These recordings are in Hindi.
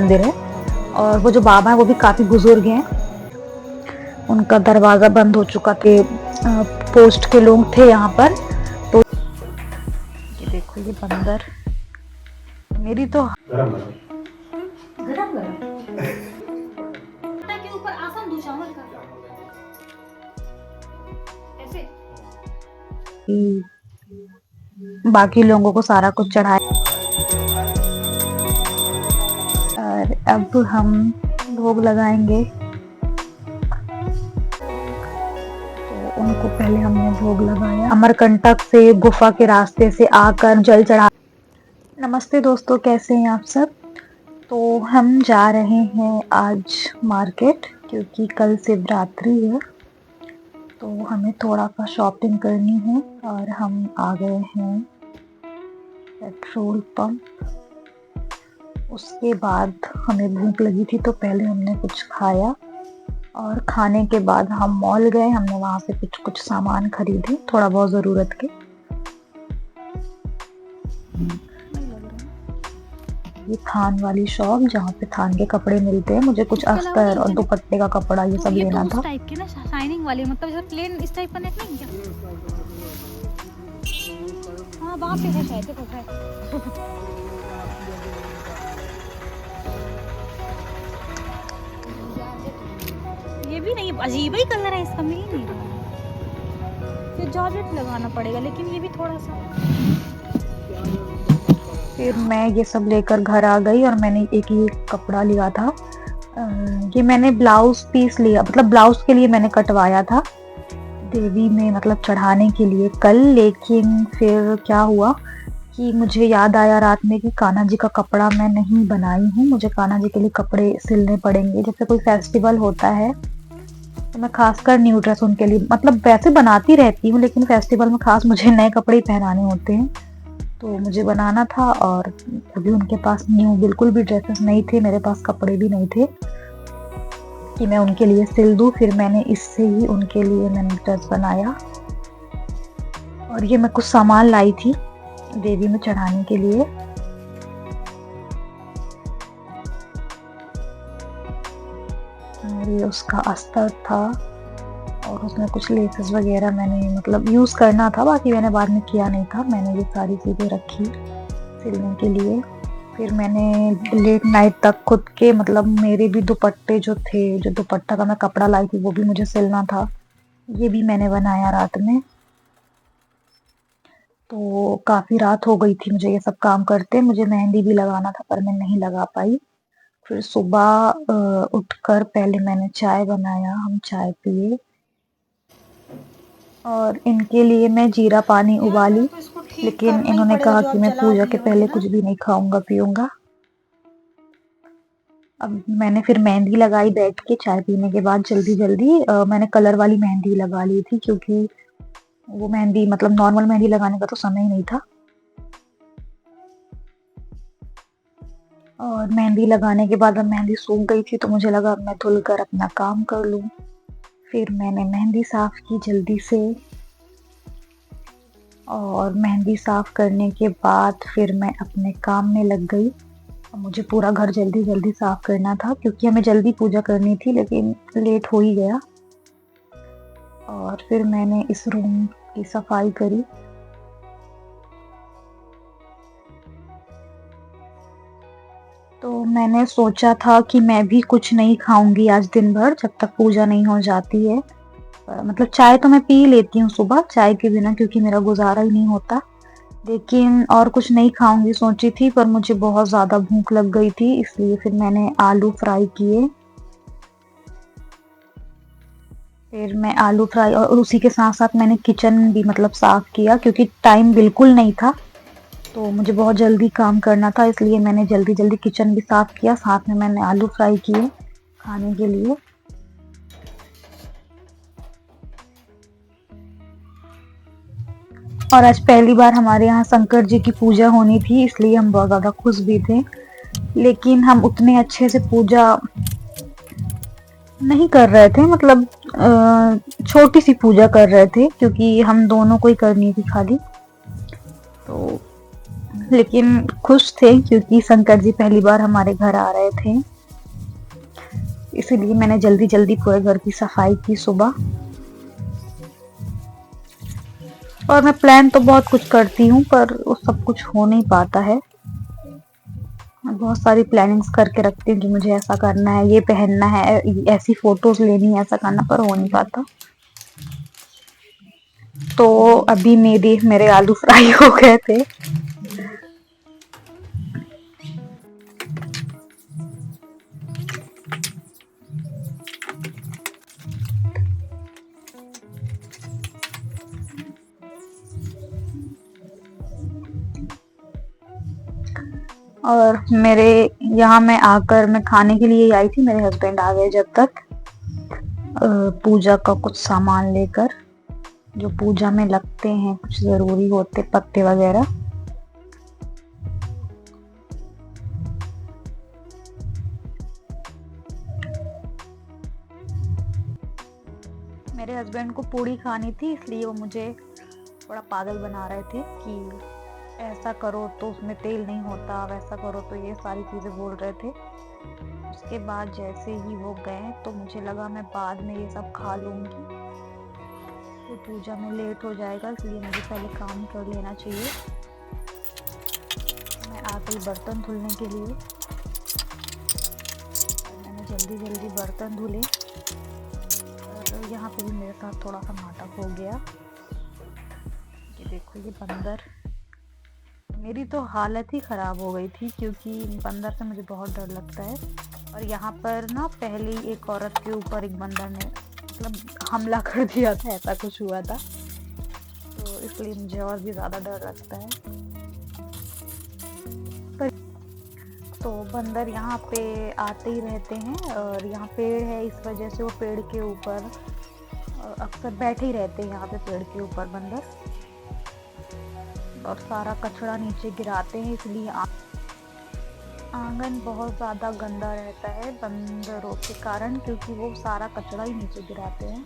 मंदिर है और वो जो बाबा है वो भी काफी बुजुर्ग हैं। उनका दरवाजा बंद हो चुका थे, पोस्ट के लोग थे यहाँ पर। तो ये देखो ये बंदर मेरी तो गरम गरम के ऊपर आसान दो चावल का ऐसे बाकी लोगों को सारा कुछ चढ़ाया और अब हम भोग लगाएंगे। तो उनको पहले हमने भोग लगाया। अमरकंटक से गुफा के रास्ते से आकर जल चढ़ा। नमस्ते दोस्तों, कैसे हैं आप सब। तो हम जा रहे हैं आज मार्केट क्योंकि कल शिवरात्रि है, तो हमें थोड़ा सा शॉपिंग करनी है और हम आ गए हैं पेट्रोल पंप। उसके बाद हमें भूख लगी थी तो पहले हमने कुछ खाया और खाने के बाद हम मॉल गए। हमने वहां से कुछ सामान खरीदे, थोड़ा बहुत जरूरत के। ये थान वाली शॉप जहाँ पे थान के कपड़े मिलते हैं। मुझे कुछ अस्तर और दुपट्टे का कपड़ा ये सब लेना था। टाइप के ना शाइनिंग वाले, मतलब जैसे प्लेन इस टाइप का नेट नहीं क्या? हाँ वहाँ पे है शायद, देखो है। ये भी नहीं, अजीब ही कलर है इसका, मिल ही नहीं रहा। फिर जॉर्जेट लगाना पड़ेगा, लेकिन ये भी थोड़ा सा। फिर मैं ये सब लेकर घर आ गई और मैंने एक ही कपड़ा लिया था। ये मैंने ब्लाउज पीस लिया, मतलब ब्लाउज के लिए मैंने कटवाया था देवी में, मतलब चढ़ाने के लिए कल। लेकिन फिर क्या हुआ कि मुझे याद आया रात में कि कान्हा जी का कपड़ा मैं नहीं बनाई हूँ। मुझे कान्हा जी के लिए कपड़े सिलने पड़ेंगे। जैसे कोई फेस्टिवल होता है तो मैं खासकर न्यू ड्रेस उनके लिए, मतलब वैसे बनाती रहती हूँ लेकिन फेस्टिवल में खास मुझे नए कपड़े ही पहनाने होते हैं, तो मुझे बनाना था। और अभी उनके पास न्यू बिल्कुल भी ड्रेसेस नहीं थे, मेरे पास कपड़े भी नहीं थे कि मैं उनके लिए सिल दूं। फिर मैंने इससे ही उनके लिए मैंने ड्रेस बनाया। और ये मैं कुछ सामान लाई थी देवी में चढ़ाने के लिए। और ये उसका अस्तर था और उसमें कुछ लेसेस वगैरह मैंने मतलब यूज करना था, बाकी मैंने बाद में किया नहीं था। मैंने ये सारी चीजें रखी सिलने के लिए। फिर मैंने लेट नाइट तक खुद के, मतलब मेरे भी दुपट्टे जो थे, जो दुपट्टा का मैं कपड़ा लाई थी वो भी मुझे सिलना था, ये भी मैंने बनाया रात में। तो काफी रात हो गई थी मुझे ये सब काम करते। मुझे मेहंदी भी लगाना था पर मैं नहीं लगा पाई। फिर सुबह उठकर पहले मैंने चाय बनाया, हम चाय पिए और इनके लिए मैं जीरा पानी उबाली। लेकिन इन्होंने कहा कि मैं पूजा के पहले कुछ भी नहीं खाऊंगा पीऊंगा। अब मैंने फिर मेहंदी लगाई बैठ के चाय पीने के बाद। जल्दी जल्दी मैंने कलर वाली मेहंदी लगा ली थी क्योंकि वो मेहंदी, मतलब नॉर्मल मेहंदी लगाने का तो समय ही नहीं था। और मेहंदी लगाने के बाद अब मेहंदी सूख गई थी तो मुझे लगा अब मैं धुल कर अपना काम कर लूं। फिर मैंने मेहंदी साफ की जल्दी से और मेहंदी साफ करने के बाद फिर मैं अपने काम में लग गई। मुझे पूरा घर जल्दी जल्दी साफ करना था क्योंकि हमें जल्दी पूजा करनी थी, लेकिन लेट हो ही गया। और फिर मैंने इस रूम की सफाई करी। तो मैंने सोचा था कि मैं भी कुछ नहीं खाऊंगी आज दिन भर जब तक पूजा नहीं हो जाती है। मतलब चाय तो मैं पी लेती हूँ सुबह, चाय के बिना क्योंकि मेरा गुजारा ही नहीं होता, लेकिन और कुछ नहीं खाऊंगी सोची थी। पर मुझे बहुत ज्यादा भूख लग गई थी, इसलिए फिर मैंने आलू फ्राई किए। फिर मैं आलू फ्राई और उसी के साथ साथ मैंने किचन भी मतलब साफ किया क्योंकि टाइम बिल्कुल नहीं था, तो मुझे बहुत जल्दी काम करना था, इसलिए मैंने जल्दी जल्दी किचन भी साफ किया। साथ में मैंने आलू फ्राई किए खाने के लिए। और आज पहली बार हमारे यहाँ शंकर जी की पूजा होनी थी, इसलिए हम बहुत ज्यादा खुश भी थे। लेकिन हम उतने अच्छे से पूजा नहीं कर रहे थे, मतलब छोटी सी पूजा कर रहे थे क्योंकि हम दोनों को ही करनी थी खाली। तो लेकिन खुश थे क्योंकि शंकर जी पहली बार हमारे घर आ रहे थे, इसीलिए मैंने जल्दी जल्दी पूरे घर की सफाई की सुबह। और मैं प्लान तो बहुत कुछ करती हूँ पर वो सब कुछ हो नहीं पाता है। मैं बहुत सारी प्लानिंग्स करके रखती हूँ कि मुझे ऐसा करना है, ये पहनना है, ऐसी फोटोज लेनी है, ऐसा करना, पर हो नहीं पाता। तो अभी मेरे आलू फ्राई हो गए थे। और मेरे यहाँ मैं आकर मैं खाने के लिए आई थी, मेरे हस्बैंड आ गए जब तक पूजा का कुछ सामान लेकर, जो पूजा में लगते हैं, कुछ जरूरी होते पत्ते वगैरह। मेरे हस्बैंड को पूड़ी खानी थी, इसलिए वो मुझे बड़ा पागल बना रहे थे कि ऐसा करो तो उसमें तेल नहीं होता, वैसा करो तो ये सारी चीज़ें बोल रहे थे। उसके बाद जैसे ही वो गए तो मुझे लगा मैं बाद में ये सब खा लूँगी, तो पूजा में लेट हो जाएगा, इसलिए मुझे पहले काम कर लेना चाहिए। मैं आ गई बर्तन धुलने के लिए। मैंने जल्दी जल्दी बर्तन धुले और यहाँ पे भी मेरे साथ थोड़ा सा नाटक हो गया। ये देखो, ये बंदर, मेरी तो हालत ही ख़राब हो गई थी क्योंकि बंदर से मुझे बहुत डर लगता है। और यहाँ पर ना पहले एक औरत के ऊपर एक बंदर ने मतलब हमला कर दिया था, ऐसा कुछ हुआ था, तो इसलिए मुझे और भी ज़्यादा डर लगता है। तो बंदर यहाँ पे आते ही रहते हैं और यहाँ पेड़ है, इस वजह से वो पेड़ के ऊपर अक्सर बैठे ही रहते हैं यहाँ पे पेड़ के ऊपर बंदर, और सारा कचरा नीचे गिराते हैं, इसलिए आंगन बहुत ज़्यादा गंदा रहता है बंदरों के कारण, क्योंकि वो सारा कचरा ही नीचे गिराते हैं।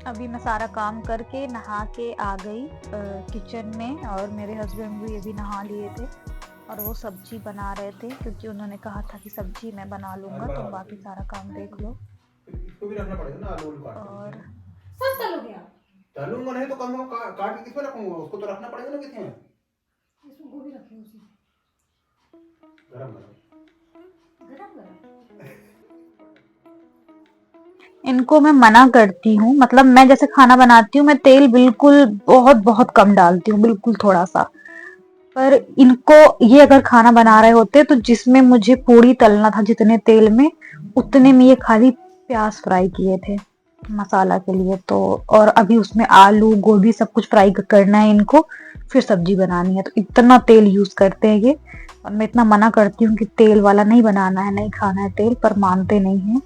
अभी मैं सारा काम करके नहा के आ गई किचन में, और मेरे हस्बैंड भी अभी नहा लिए थे और वो सब्जी बना रहे थे, क्योंकि उन्होंने कहा था कि सब्जी मैं बना लूँगा, तुम बाकी सारा काम देख लो। इसको भी रखना पड़ेगा ना, आलू काट और सब तलोगे आप? तलूंगा नहीं तो कम से कम काट के किसमें रखूंगा, उसको तो रखना पड़ेगा ना किसी में। इसमें गोभी रखी उसी गरम गरम गरम गरम। इनको मैं मना करती हूँ, मतलब मैं जैसे खाना बनाती हूँ मैं तेल बिल्कुल बहुत बहुत कम डालती हूँ, बिल्कुल थोड़ा सा। पर इनको, ये अगर खाना बना रहे होते तो जिसमें मुझे पूड़ी तलना था जितने तेल में, उतने में ये खाली प्याज फ्राई किए थे मसाला के लिए। तो और अभी उसमें आलू गोभी सब कुछ फ्राई करना है इनको, फिर सब्जी बनानी है, तो इतना तेल यूज करते हैं ये। और मैं इतना मना करती हूँ कि तेल वाला नहीं बनाना है, नहीं खाना है तेल, पर मानते नहीं हैं।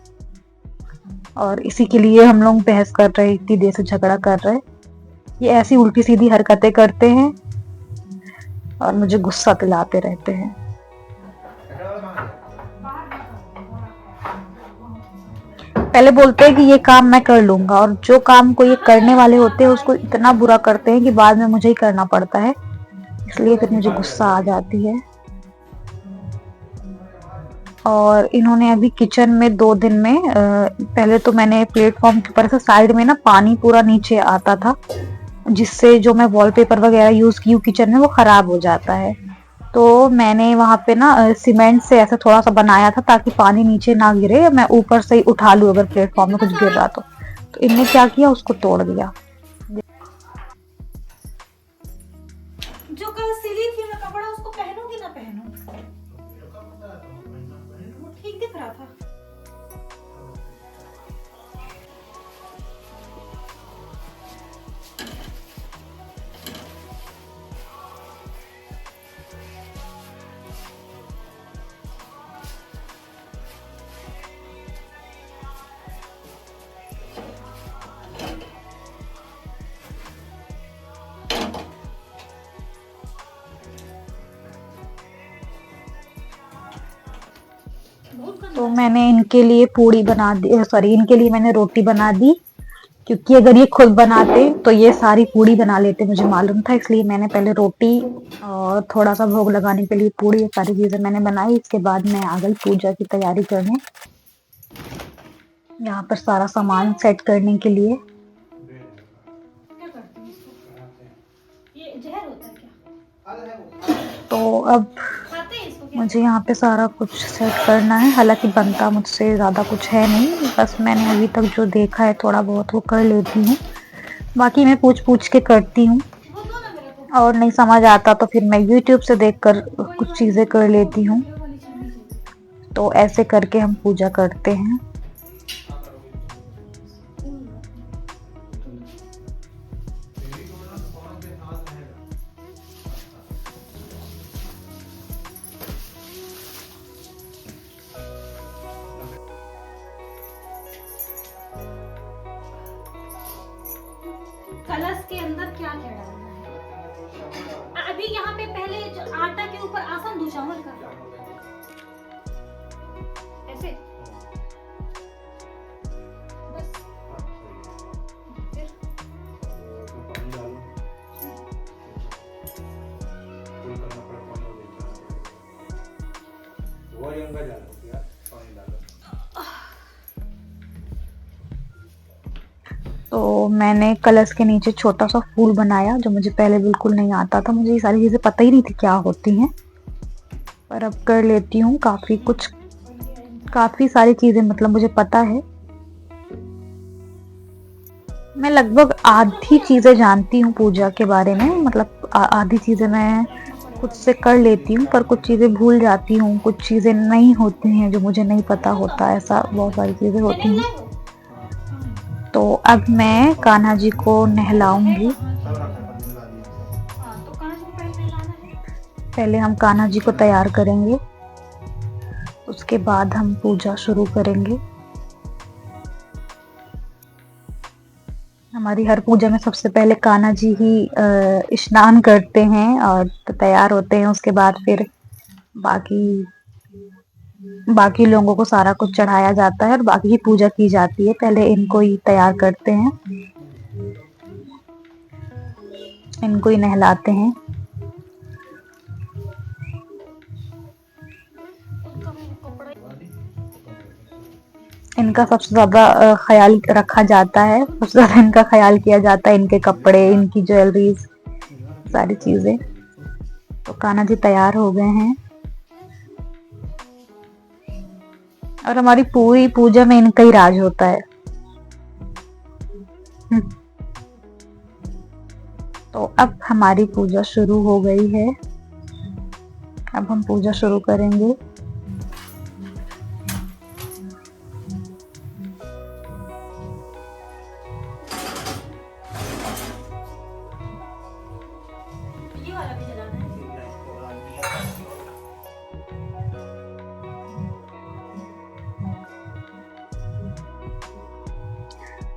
और इसी के लिए हम लोग बहस कर रहे, इतनी देर से झगड़ा कर रहे। ये ऐसी उल्टी सीधी हरकतें करते हैं और मुझे गुस्सा दिलाते रहते हैं। पहले बोलते हैं कि ये काम मैं कर लूंगा, और जो काम को ये करने वाले होते हैं उसको इतना बुरा करते हैं कि बाद में मुझे ही करना पड़ता है, इसलिए फिर मुझे गुस्सा आ जाती है। और इन्होंने अभी किचन में 2 दिन में पहले तो मैंने प्लेटफॉर्म के ऊपर से साइड में ना पानी पूरा नीचे आता था, जिससे जो मैं वॉलपेपर वगैरह यूज की हूँ किचन में वो खराब हो जाता है। तो मैंने वहां पे ना सीमेंट से ऐसा थोड़ा सा बनाया था ताकि पानी नीचे ना गिरे, मैं ऊपर से ही उठा लूँ अगर प्लेटफॉर्म में कुछ गिर रहा तो इनने क्या किया, उसको तोड़ दिया। जो कल सिली थी मैं कपड़ा, उसको पहनूं कि ना पहनूं? वो ठीक दिख रहा था। तो मैंने इनके लिए पूड़ी बना दी, सॉरी इनके लिए मैंने रोटी बना दी। क्योंकि अगर ये खुद बनाते तो ये सारी पूड़ी बना लेते, मुझे मालूम था। इसलिए मैंने पहले रोटी और थोड़ा सा भोग लगाने के लिए पूड़ी, ये सारी चीजें मैंने बनाई। इसके बाद मैं आ गई पूजा की तैयारी करने, यहाँ पर सारा सामान सेट करने के लिए। क्या करते हैं इसको? ये जहर होता है क्या? तो अब खाते हैं इसको क्या? मुझे यहाँ पे सारा कुछ सेट करना है। हालांकि बनता मुझसे ज़्यादा कुछ है नहीं, बस मैंने अभी तक जो देखा है थोड़ा बहुत वो कर लेती हूँ। बाकी मैं पूछ पूछ के करती हूँ, वो दो ना मेरे को। और नहीं समझ आता तो फिर मैं यूट्यूब से देखकर कुछ चीज़ें कर लेती हूँ। वो वाली छन्नी चाहिए। तो ऐसे करके हम पूजा करते हैं। कलश के अंदर क्या क्या डालना है? अभी यहाँ पे पहले जो आटा के ऊपर आसन दो चावल का, ऐसे बस। फिर तो मैंने कलश के नीचे छोटा सा फूल बनाया, जो मुझे पहले बिल्कुल नहीं आता था। मुझे ये सारी चीज़ें पता ही नहीं थी क्या होती हैं, पर अब कर लेती हूँ। काफ़ी सारी चीज़ें मतलब मुझे पता है। मैं लगभग आधी चीज़ें जानती हूँ पूजा के बारे में, मतलब आधी चीज़ें मैं खुद से कर लेती हूँ, पर कुछ चीज़ें भूल जाती हूँ, कुछ चीज़ें नहीं होती हैं जो मुझे नहीं पता होता, ऐसा बहुत सारी चीज़ें होती हैं। तो अब मैं कान्हा जी को नहलाऊंगी। हाँ, तो कहाँ से पहले लाना है? पहले हम कान्हा जी को तैयार करेंगे, उसके बाद हम पूजा शुरू करेंगे। हमारी हर पूजा में सबसे पहले कान्हा जी ही स्नान करते हैं और तैयार होते हैं। उसके बाद फिर बाकी लोगों को सारा कुछ चढ़ाया जाता है और बाकी ही पूजा की जाती है। पहले इनको ही तैयार करते हैं, इनको ही नहलाते हैं। इनका सबसे ज्यादा ख्याल रखा जाता है, सबसे ज्यादा इनका ख्याल किया जाता है, इनके कपड़े, इनकी ज्वेलरीज, सारी चीजें। तो कान्हा जी तैयार हो गए हैं और हमारी पूरी पूजा में इनका ही राज होता है। तो अब हमारी पूजा शुरू हो गई है, अब हम पूजा शुरू करेंगे। ये वाला भी जलाना है।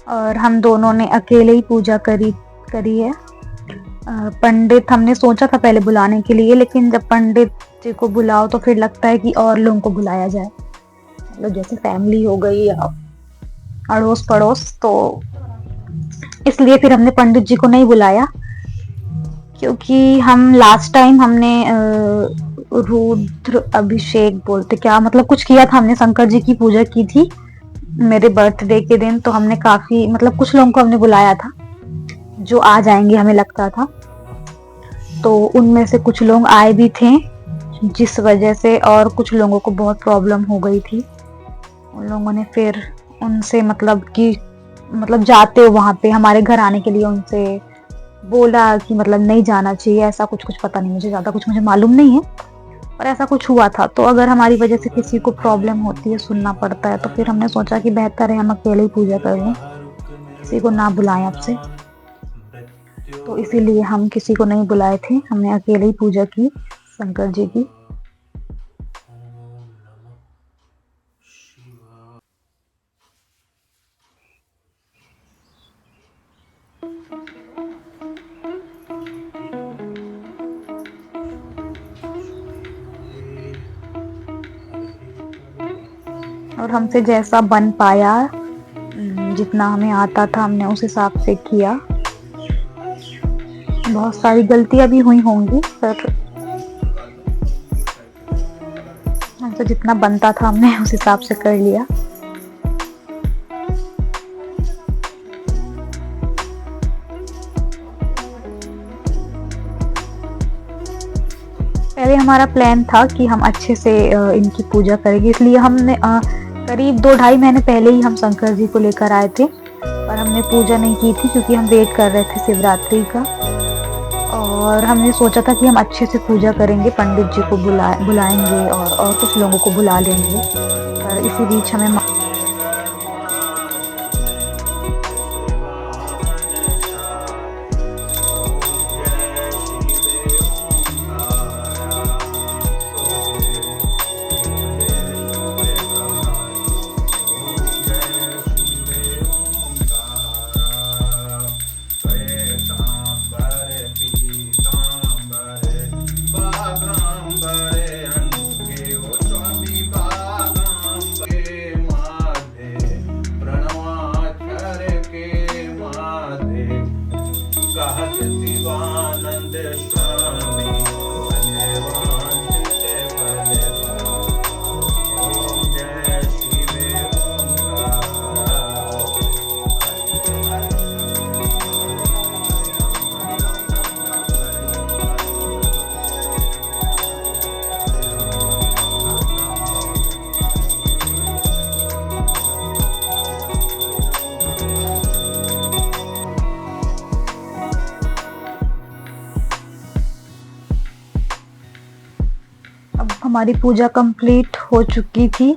और हम दोनों ने अकेले ही पूजा करी है। पंडित हमने सोचा था पहले बुलाने के लिए, लेकिन जब पंडित जी को बुलाओ तो फिर लगता है कि और लोगों को बुलाया जाए, मतलब जैसे फैमिली हो गई या अड़ोस पड़ोस। तो इसलिए फिर हमने पंडित जी को नहीं बुलाया, क्योंकि हम लास्ट टाइम हमने रुद्र अभिषेक बोलते क्या, मतलब कुछ किया था हमने, शंकर जी की पूजा की थी मेरे बर्थडे के दिन। तो हमने काफी मतलब कुछ लोगों को हमने बुलाया था जो आ जाएंगे हमें लगता था। तो उनमें से कुछ लोग आए भी थे, जिस वजह से और कुछ लोगों को बहुत प्रॉब्लम हो गई थी। उन लोगों ने फिर उनसे मतलब जाते हो वहां पे हमारे घर आने के लिए उनसे बोला कि मतलब नहीं जाना चाहिए, ऐसा कुछ पता नहीं, मुझे ज्यादा कुछ मुझे मालूम नहीं है, पर ऐसा कुछ हुआ था। तो अगर हमारी वजह से किसी को प्रॉब्लम होती है, सुनना पड़ता है, तो फिर हमने सोचा कि बेहतर है हम अकेले ही पूजा कर लें, किसी को ना बुलाएं आपसे। तो इसीलिए हम किसी को नहीं बुलाए थे, हमने अकेले ही पूजा की शंकर जी की। और हमसे जैसा बन पाया, जितना हमें आता था हमने उस हिसाब से किया। बहुत सारी गलतियां भी हुई होंगी, पर हमसे जितना बनता था हमने उस हिसाब से कर लिया। पहले हमारा प्लान था कि हम अच्छे से इनकी पूजा करेंगे, इसलिए हमने करीब 2-2.5 महीने पहले ही हम शंकर जी को लेकर आए थे, पर हमने पूजा नहीं की थी क्योंकि हम वेट कर रहे थे शिवरात्रि का। और हमने सोचा था कि हम अच्छे से पूजा करेंगे, पंडित जी को बुलाएंगे और कुछ लोगों को बुला लेंगे, पर इसी बीच हमें अब हमारी पूजा कंप्लीट हो चुकी थी,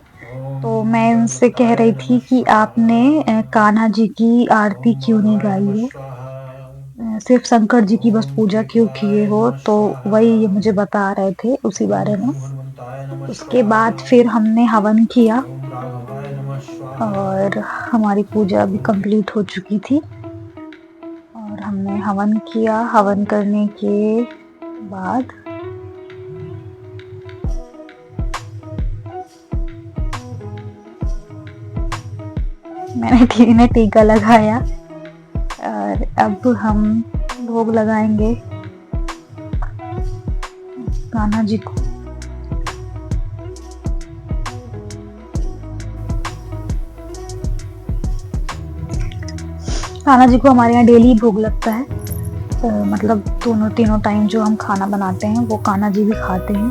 तो मैं उनसे कह रही थी कि आपने कान्हा जी की आरती क्यों नहीं गाई है, सिर्फ शंकर जी की बस पूजा क्यों किए हो। तो वही ये मुझे बता रहे थे उसी बारे में। उसके बाद फिर हमने हवन किया और हमारी पूजा भी कंप्लीट हो चुकी थी और हमने हवन किया। हवन करने के बाद मैंने इन्हें टीका लगाया और अब हम भोग लगाएंगे कान्हा जी को। कान्हा जी को हमारे यहाँ डेली भोग लगता है, मतलब तीनों टाइम जो हम खाना बनाते हैं वो कान्हा जी भी खाते हैं,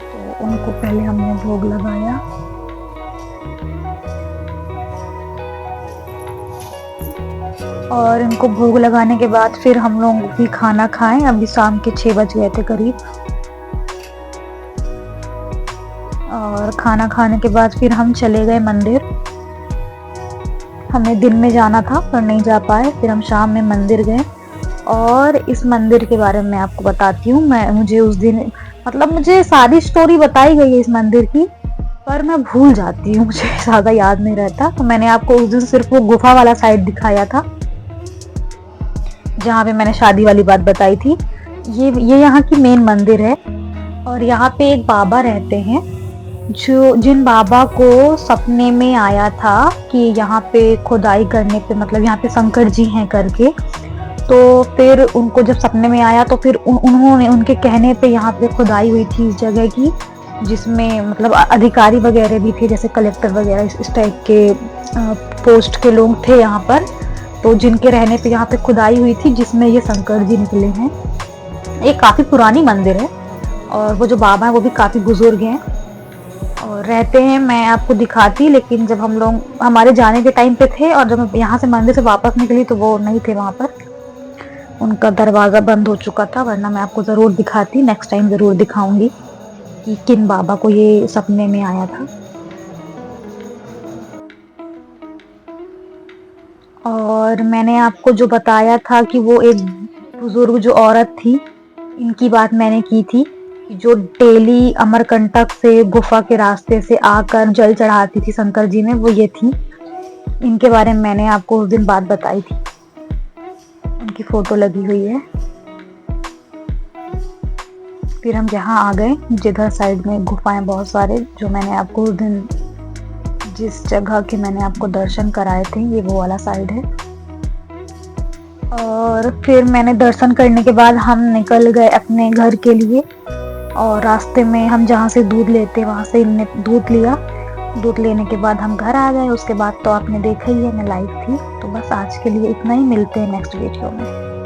तो उनको पहले हमने भोग लगाया। और इनको भोग लगाने के बाद फिर हम लोग भी खाना खाएं। अभी शाम के 6 बज गए थे करीब, और खाना खाने के बाद फिर हम चले गए मंदिर। हमें दिन में जाना था पर नहीं जा पाए, फिर हम शाम में मंदिर गए। और इस मंदिर के बारे में आपको बताती हूँ। मुझे उस दिन मुझे सारी स्टोरी बताई गई है इस मंदिर की, पर मैं भूल जाती हूँ, मुझे ज़्यादा याद नहीं रहता। तो मैंने आपको उस दिन सिर्फ वो गुफा वाला साइड दिखाया था जहाँ पे मैंने शादी वाली बात बताई थी। ये यहाँ की मेन मंदिर है और यहाँ पे एक बाबा रहते हैं जिन बाबा को सपने में आया था कि यहाँ पे खुदाई करने पे, यहाँ पे शंकर जी हैं करके। तो फिर उनको जब सपने में आया तो फिर उन्होंने उनके कहने पे यहाँ पे खुदाई हुई थी इस जगह की, जिसमें अधिकारी वगैरह भी थे, जैसे कलेक्टर वगैरह इस टाइप के पोस्ट के लोग थे यहाँ पर। तो जिनके रहने पे यहाँ पे खुदाई हुई थी, जिसमें ये शंकर जी निकले हैं। ये काफ़ी पुरानी मंदिर है और वो जो बाबा है वो भी काफ़ी बुजुर्ग हैं और रहते हैं। मैं आपको दिखाती, लेकिन जब हम लोग हमारे जाने के टाइम पे थे और जब मैं यहाँ से मंदिर से वापस निकली तो वो नहीं थे वहाँ पर, उनका दरवाज़ा बंद हो चुका था, वरना मैं आपको ज़रूर दिखाती। नेक्स्ट टाइम ज़रूर दिखाऊंगी कि किन बाबा को ये सपने में आया था। और मैंने आपको जो बताया था कि वो एक बुजुर्ग जो औरत थी, इनकी बात मैंने की थी, जो डेली अमरकंटक से गुफा के रास्ते से आकर जल चढ़ाती थी शंकर जी में, वो ये थी। इनके बारे में मैंने आपको उस दिन बात बताई थी, उनकी फोटो लगी हुई है। फिर हम यहाँ आ गए जिधर साइड में गुफाएं बहुत सारे, जो मैंने आपको उस दिन जिस जगह के मैंने आपको दर्शन कराए थे, ये वो वाला साइड है। और फिर मैंने दर्शन करने के बाद हम निकल गए अपने घर के लिए, और रास्ते में हम जहाँ से दूध लेते वहाँ से इनने दूध लिया। दूध लेने के बाद हम घर आ गए। उसके बाद तो आपने देखा ही है, मैं लाइव थी। तो बस आज के लिए इतना ही, मिलते हैं नेक्स्ट वीडियो में।